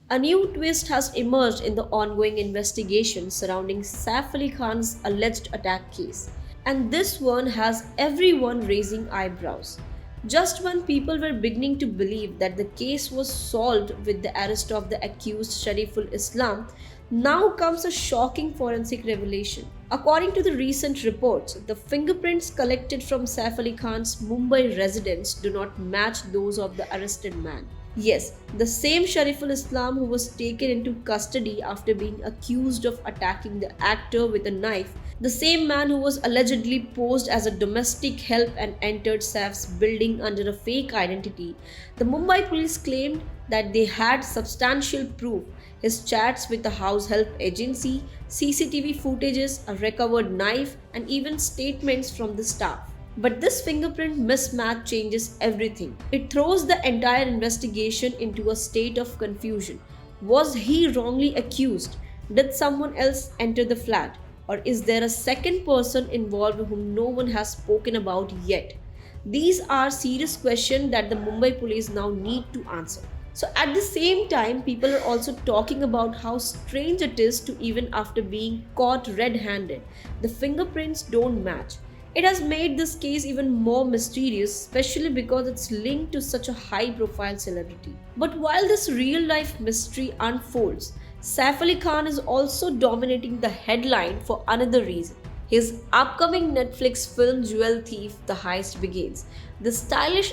A new twist has emerged in the ongoing investigation surrounding Saif Ali Khan's alleged attack case, and this one has everyone raising eyebrows. Just when people were beginning to believe that the case was solved with the arrest of the accused Shariful Islam, now comes a shocking forensic revelation. According to the recent reports, the fingerprints collected from Saif Ali Khan's Mumbai residence do not match those of the arrested man. Yes, the same Shariful Islam who was taken into custody after being accused of attacking the actor with a knife, the same man who was allegedly posed as a domestic help and entered Saif's building under a fake identity. The Mumbai police claimed that they had substantial proof: his chats with the house help agency, CCTV footages, a recovered knife, and even statements from the staff. But this fingerprint mismatch changes everything. It throws the entire investigation into a state of confusion. Was he wrongly accused? Did someone else enter the flat? Or is there a second person involved whom no one has spoken about yet? These are serious questions that the Mumbai police now need to answer. So, at the same time, people are also talking about how strange it is to, even after being caught red handed, the fingerprints don't match. It has made this case even more mysterious, especially because it's linked to such a high profile celebrity. But while this real life mystery unfolds, Saif Ali Khan is also dominating the headline for another reason. His upcoming Netflix film Jewel Thief: The Heist begins. The stylish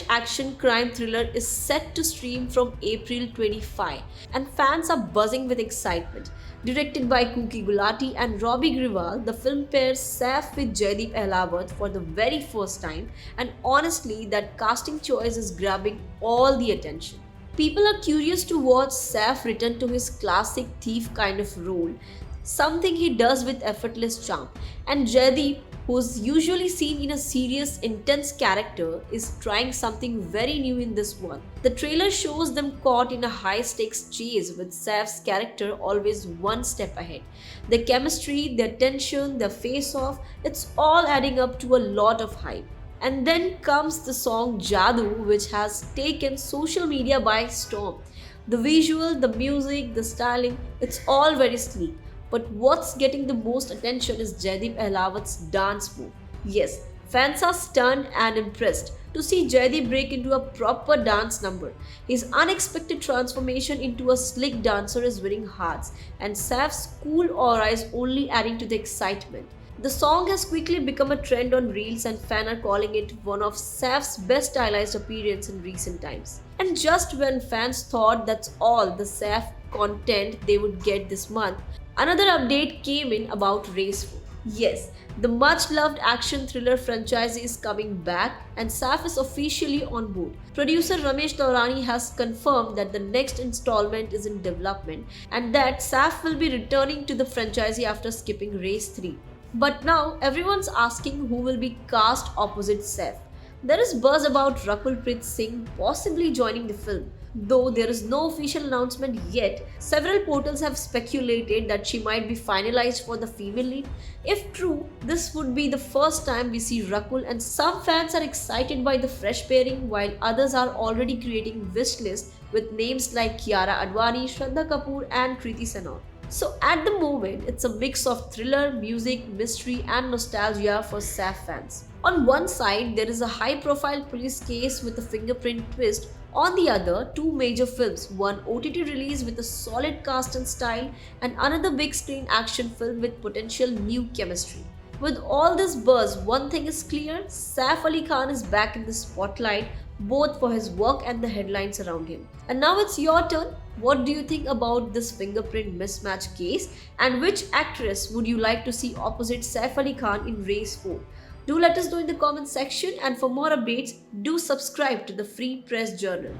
action crime thriller is set to stream from April 25, and fans are buzzing with excitement. Directed by Kuki Gulati and Robbie Griwal, the film pairs Saif with Jaideep Ahlawat for the very first time, and honestly, that casting choice is grabbing all the attention. People are curious to watch Saif return to his classic thief kind of role, something he does with effortless charm. And Jaideep, who's usually seen in a serious, intense character, is trying something very new in this one. The trailer shows them caught in a high stakes chase with Saif's character always one step ahead. The chemistry, the tension, the face off, it's all adding up to a lot of hype. And then comes the song Jadoo, which has taken social media by storm. The visual, the music, the styling, it's all very sleek. But what's getting the most attention is Jaideep Ahlawat's dance move. Yes, fans are stunned and impressed to see Jaideep break into a proper dance number. His unexpected transformation into a slick dancer is winning hearts, and Saif's cool aura is only adding to the excitement. The song has quickly become a trend on Reels, and fans are calling it one of Saif's best stylized appearances in recent times. And just when fans thought that's all the Saif content they would get this month, another update came in about Race 4. Yes, the much loved action thriller franchise is coming back, and Saif is officially on board. Producer Ramesh Taurani has confirmed that the next installment is in development and that Saif will be returning to the franchise after skipping Race 3. But now everyone's asking who will be cast opposite Saif. There is buzz about Rakul Preet Singh possibly joining the film. Though there is no official announcement yet, several portals have speculated that she might be finalized for the female lead. If true, this would be the first time we see Rakul, and some fans are excited by the fresh pairing while others are already creating wish lists with names like Kiara Advani, Shraddha Kapoor and Kriti Sanon. So at the moment, it's a mix of thriller, music, mystery, and nostalgia for Saif fans. On one side, there is a high profile police case with a fingerprint twist. On the other, two major films, one OTT release with a solid cast and style, and another big screen action film with potential new chemistry. With all this buzz, one thing is clear: Saif Ali Khan is back in the spotlight, both for his work and the headlines around him. And now it's your turn. What do you think about this fingerprint mismatch case? And which actress would you like to see opposite Saif Ali Khan in Race 4? Do let us know in the comment section, and for more updates, do subscribe to the Free Press Journal.